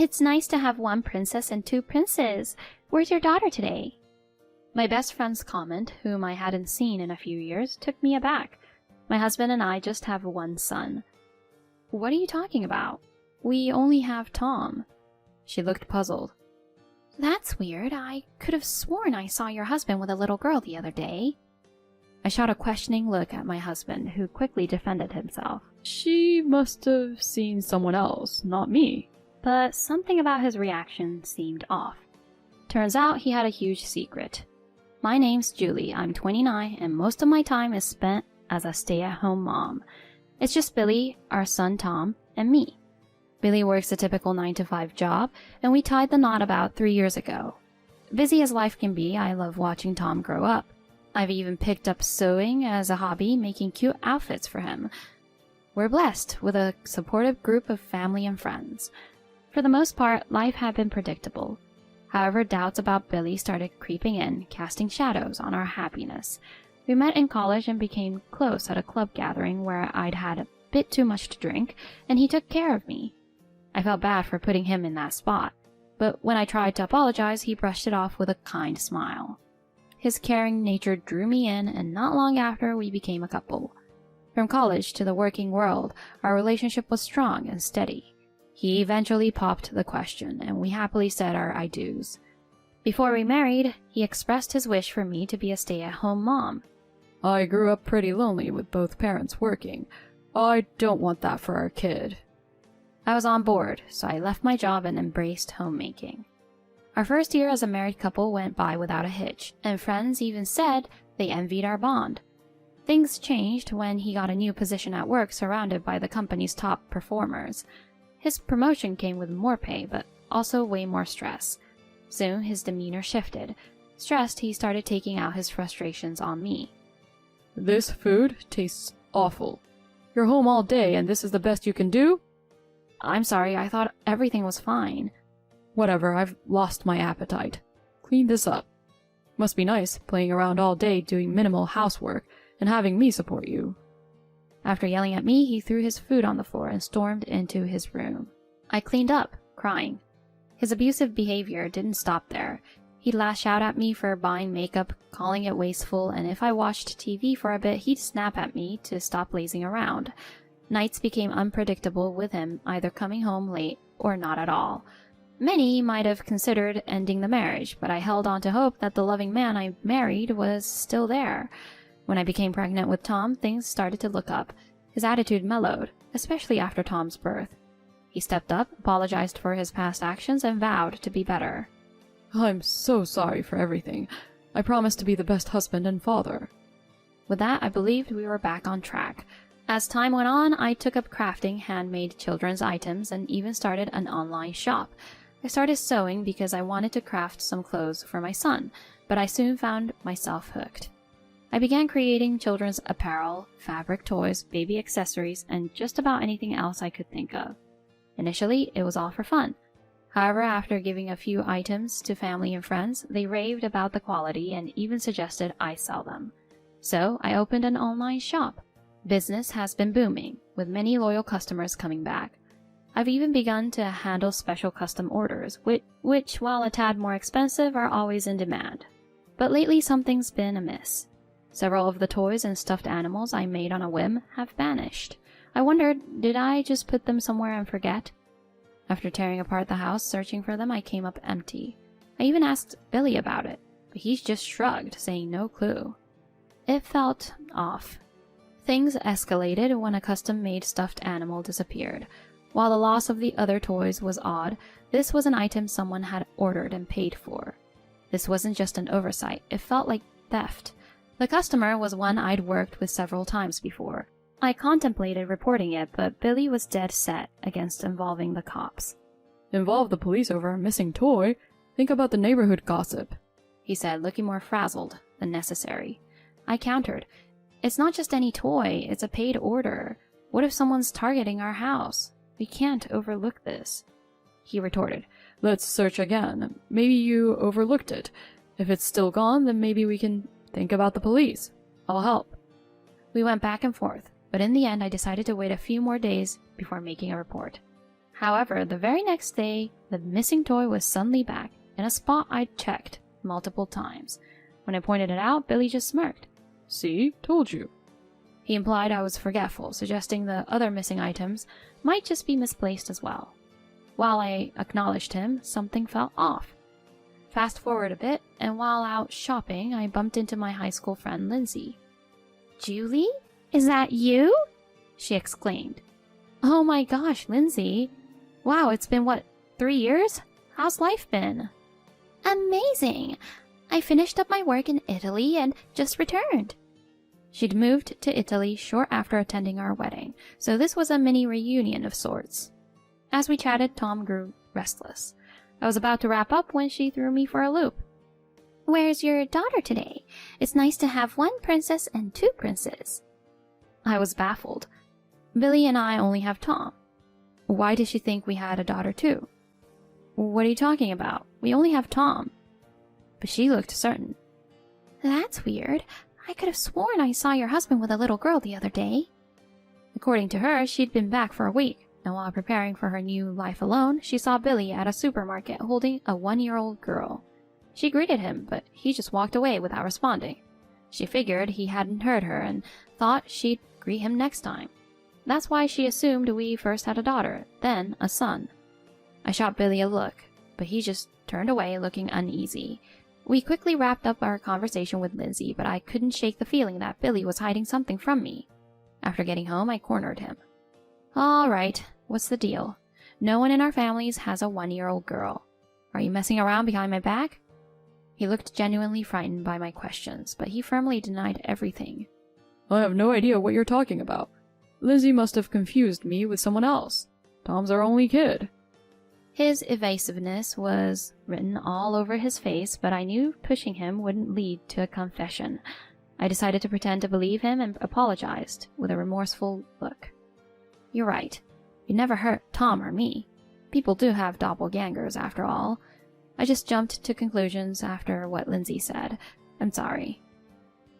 It's nice to have one princess and two princes. Where's your daughter today? My best friend's comment, whom I hadn't seen in a few years, took me aback. My husband and I just have one son. What are you talking about? We only have Tom. She looked puzzled. That's weird. I could have sworn I saw your husband with a little girl the other day. I shot a questioning look at my husband, who quickly defended himself. She must have seen someone else, not me. But something about his reaction seemed off. Turns out he had a huge secret. My name's Julie, I'm 29, and most of my time is spent as a stay-at-home mom. It's just Billy, our son Tom, and me. Billy works a typical 9-to-5 job, and we tied the knot about 3 years ago. Busy as life can be, I love watching Tom grow up. I've even picked up sewing as a hobby, making cute outfits for him. We're blessed with a supportive group of family and friends. For the most part, life had been predictable. However, doubts about Billy started creeping in, casting shadows on our happiness. We met in college and became close at a club gathering where I'd had a bit too much to drink, and he took care of me. I felt bad for putting him in that spot, but when I tried to apologize, he brushed it off with a kind smile. His caring nature drew me in, and not long after, we became a couple. From college to the working world, our relationship was strong and steady. He eventually popped the question, and we happily said our I do's. Before we married, he expressed his wish for me to be a stay-at-home mom. I grew up pretty lonely with both parents working. I don't want that for our kid. I was on board, so I left my job and embraced homemaking. Our first year as a married couple went by without a hitch, and friends even said they envied our bond. Things changed when he got a new position at work surrounded by the company's top performers. His promotion came with more pay, but also way more stress. Soon, his demeanor shifted. Stressed, he started taking out his frustrations on me. This food tastes awful. You're home all day and this is the best you can do? I'm sorry, I thought everything was fine. Whatever, I've lost my appetite. Clean this up. Must be nice, playing around all day doing minimal housework and having me support you. After yelling at me, he threw his food on the floor and stormed into his room. I cleaned up, crying. His abusive behavior didn't stop there. He'd lash out at me for buying makeup, calling it wasteful, and if I watched TV for a bit, he'd snap at me to stop lazing around. Nights became unpredictable with him either coming home late or not at all. Many might have considered ending the marriage, but I held on to hope that the loving man I married was still there. When I became pregnant with Tom, things started to look up. His attitude mellowed, especially after Tom's birth. He stepped up, apologized for his past actions, and vowed to be better. I'm so sorry for everything. I promise to be the best husband and father. With that, I believed we were back on track. As time went on, I took up crafting handmade children's items and even started an online shop. I started sewing because I wanted to craft some clothes for my son, but I soon found myself hooked. I began creating children's apparel, fabric toys, baby accessories, and just about anything else I could think of. Initially, it was all for fun. However, after giving a few items to family and friends, they raved about the quality and even suggested I sell them. So, I opened an online shop. Business has been booming, with many loyal customers coming back. I've even begun to handle special custom orders, which, while a tad more expensive, are always in demand. But lately something's been amiss. Several of the toys and stuffed animals I made on a whim have vanished. I wondered, did I just put them somewhere and forget? After tearing apart the house searching for them, I came up empty. I even asked Billy about it, but he just shrugged, saying no clue. It felt off. Things escalated when a custom-made stuffed animal disappeared. While the loss of the other toys was odd, this was an item someone had ordered and paid for. This wasn't just an oversight, it felt like theft. The customer was one I'd worked with several times before. I contemplated reporting it, but Billy was dead set against involving the cops. Involve the police over a missing toy? Think about the neighborhood gossip, he said, looking more frazzled than necessary. I countered, it's not just any toy, it's a paid order. What if someone's targeting our house? We can't overlook this. He retorted, let's search again. Maybe you overlooked it. If it's still gone, then maybe we can think about the police. I'll help. We went back and forth, but in the end I decided to wait a few more days before making a report. However, the very next day, the missing toy was suddenly back, in a spot I'd checked multiple times. When I pointed it out, Billy just smirked. See? Told you. He implied I was forgetful, suggesting the other missing items might just be misplaced as well. While I acknowledged him, something felt off. Fast forward a bit, and while out shopping, I bumped into my high school friend Lindsay. "Julie? Is that you?" she exclaimed. "Oh my gosh, Lindsay. Wow, it's been 3 years? How's life been?" "Amazing. I finished up my work in Italy and just returned." She'd moved to Italy short after attending our wedding, so this was a mini reunion of sorts. As we chatted, Tom grew restless. I was about to wrap up when she threw me for a loop. "Where's your daughter today? It's nice to have one princess and two princes." I was baffled. Billy and I only have Tom. Why did she think we had a daughter too? "What are you talking about? We only have Tom." But she looked certain. "That's weird. I could have sworn I saw your husband with a little girl the other day." According to her, she'd been back for a week, and while preparing for her new life alone, she saw Billy at a supermarket holding a 1-year-old girl. She greeted him, but he just walked away without responding. She figured he hadn't heard her and thought she'd greet him next time. That's why she assumed we first had a daughter, then a son. I shot Billy a look, but he just turned away looking uneasy. We quickly wrapped up our conversation with Lindsay, but I couldn't shake the feeling that Billy was hiding something from me. After getting home, I cornered him. "All right, what's the deal? No one in our families has a 1-year-old girl. Are you messing around behind my back?" He looked genuinely frightened by my questions, but he firmly denied everything. I have no idea what you're talking about. Lizzie must have confused me with someone else. Tom's our only kid. His evasiveness was written all over his face, but I knew pushing him wouldn't lead to a confession. I decided to pretend to believe him and apologized with a remorseful look. "You're right. You never hurt Tom or me. People do have doppelgangers, after all. I just jumped to conclusions after what Lindsay said. I'm sorry."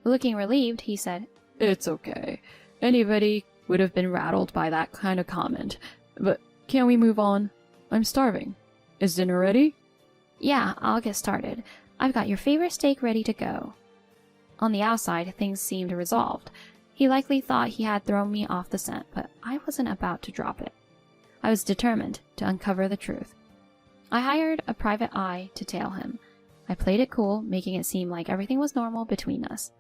Looking relieved, he said, It's okay. Anybody would have been rattled by that kind of comment. But can't we move on? I'm starving. Is dinner ready? "Yeah, I'll get started. I've got your favorite steak ready to go." On the outside, things seemed resolved. He likely thought he had thrown me off the scent, but I wasn't about to drop it. I was determined to uncover the truth. I hired a private eye to tail him. I played it cool, making it seem like everything was normal between us.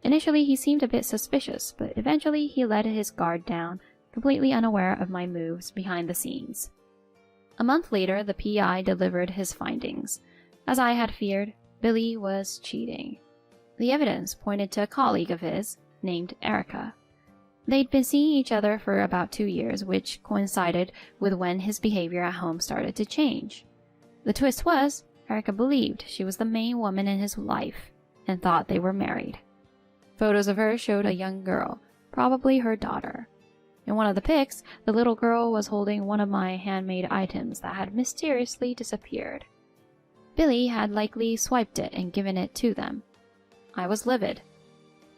Initially, he seemed a bit suspicious, but eventually he let his guard down, completely unaware of my moves behind the scenes. A month later, the PI delivered his findings. As I had feared, Billy was cheating. The evidence pointed to a colleague of his, named Erica. They'd been seeing each other for about 2 years, which coincided with when his behavior at home started to change. The twist was, Erica believed she was the main woman in his life, and thought they were married. Photos of her showed a young girl, probably her daughter. In one of the pics, the little girl was holding one of my handmade items that had mysteriously disappeared. Billy had likely swiped it and given it to them. I was livid.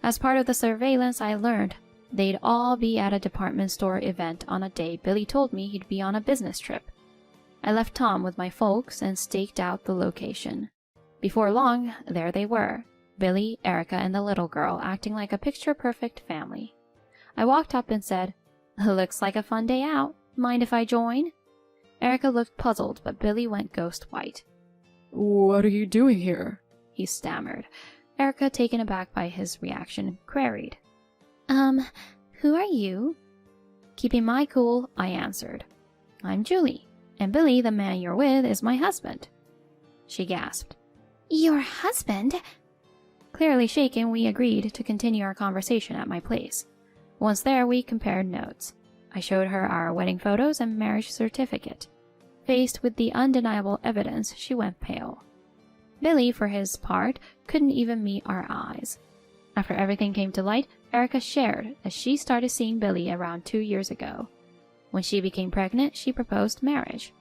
As part of the surveillance, I learned they'd all be at a department store event on a day Billy told me he'd be on a business trip. I left Tom with my folks and staked out the location. Before long, there they were, Billy, Erica, and the little girl acting like a picture-perfect family. I walked up and said, "Looks like a fun day out. Mind if I join?" Erica looked puzzled, but Billy went ghost white. What are you doing here? He stammered. Erica, taken aback by his reaction, queried, Who are you?" Keeping my cool, I answered, "I'm Julie, and Billy, the man you're with, is my husband." She gasped. "Your husband?" Clearly shaken, we agreed to continue our conversation at my place. Once there, we compared notes. I showed her our wedding photos and marriage certificate. Faced with the undeniable evidence, she went pale. Billy, for his part, couldn't even meet our eyes. After everything came to light, Erica shared that she started seeing Billy around 2 years ago. When she became pregnant, she proposed marriage.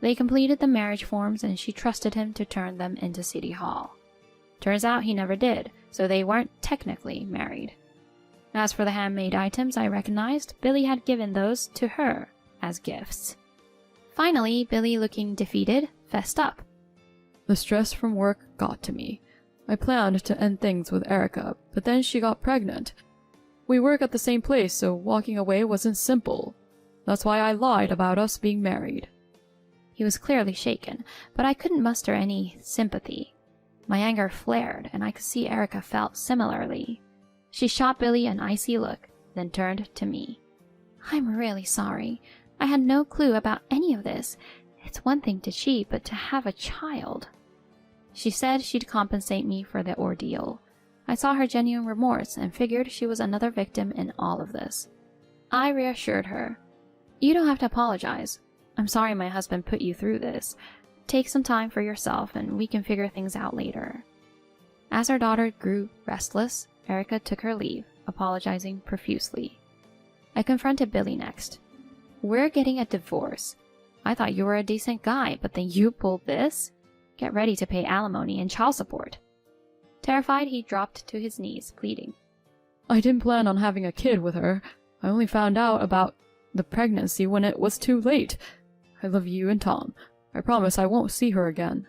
They completed the marriage forms and she trusted him to turn them into City Hall. Turns out he never did, so they weren't technically married. As for the handmade items I recognized, Billy had given those to her as gifts. Finally, Billy, looking defeated, fessed up. The stress from work got to me. I planned to end things with Erica, but then she got pregnant. We work at the same place, so walking away wasn't simple. That's why I lied about us being married. He was clearly shaken, but I couldn't muster any sympathy. My anger flared, and I could see Erica felt similarly. She shot Billy an icy look, then turned to me. I'm really sorry. I had no clue about any of this. It's one thing to cheat, but to have a child. She said she'd compensate me for the ordeal. I saw her genuine remorse and figured she was another victim in all of this. I reassured her. You don't have to apologize. I'm sorry my husband put you through this. Take some time for yourself and we can figure things out later. As her daughter grew restless, Erica took her leave, apologizing profusely. I confronted Billy next. We're getting a divorce. I thought you were a decent guy, but then you pulled this? Get ready to pay alimony and child support. Terrified, he dropped to his knees, pleading. I didn't plan on having a kid with her. I only found out about the pregnancy when it was too late. I love you and Tom. I promise I won't see her again.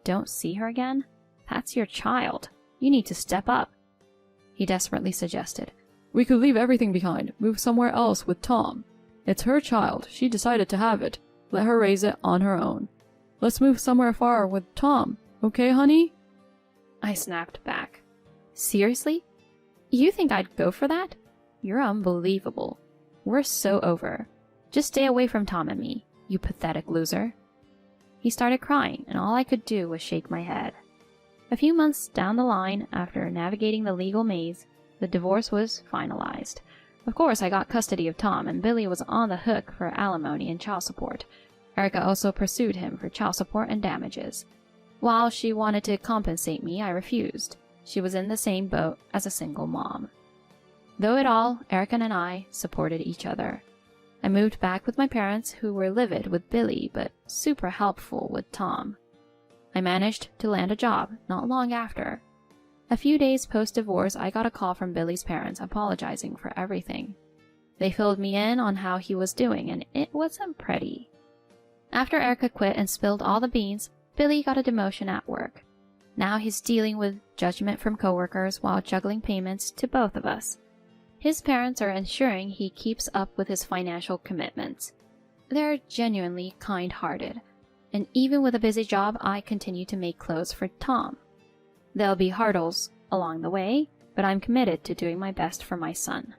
Don't see her again? That's your child. You need to step up. He desperately suggested. We could leave everything behind, move somewhere else with Tom. It's her child. She decided to have it. Let her raise it on her own. Let's move somewhere far with Tom. Okay, honey? I snapped back. Seriously? You think I'd go for that? You're unbelievable. We're so over. Just stay away from Tom and me, you pathetic loser. He started crying, and all I could do was shake my head. A few months down the line, after navigating the legal maze, the divorce was finalized. Of course, I got custody of Tom, and Billy was on the hook for alimony and child support. Erica also pursued him for child support and damages. While she wanted to compensate me, I refused. She was in the same boat as a single mom. Though it all, Erica and I supported each other. I moved back with my parents, who were livid with Billy, but super helpful with Tom. I managed to land a job not long after. A few days post-divorce, I got a call from Billy's parents apologizing for everything. They filled me in on how he was doing, and it wasn't pretty. After Erica quit and spilled all the beans, Billy got a demotion at work. Now he's dealing with judgment from coworkers while juggling payments to both of us. His parents are ensuring he keeps up with his financial commitments. They're genuinely kind-hearted, and even with a busy job, I continue to make clothes for Tom. There'll be hurdles along the way, but I'm committed to doing my best for my son.